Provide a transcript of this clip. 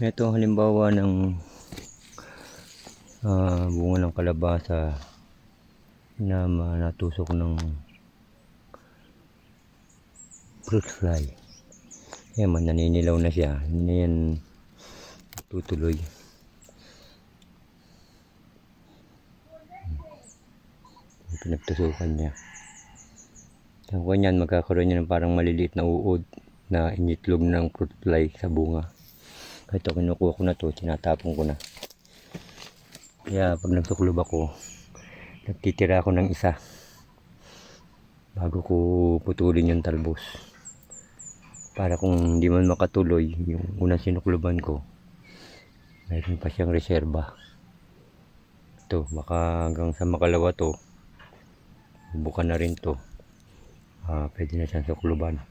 Ito ang halimbawa ng bunga ng kalabasa na natusok ng fruit fly. Ayan, naninilaw na siya. Hindi na yan tutuloy. Pinagtusukan niya. Ang kanyan, magkakaroon niya ng parang maliliit na uod na initlog ng fruit fly sa bunga. Ito, kinukuha ko na to, tinatapon ko na. Kaya pag nagsuklob ako, nagtitira ako ng isa bago ko putulin yung talbos. Para kung hindi man makatuloy yung unang sinukluban ko, mayroon pa siyang reserba. Ito, baka hanggang sa makalawa to, bukan na rin to. Pwede na siyang sukluban.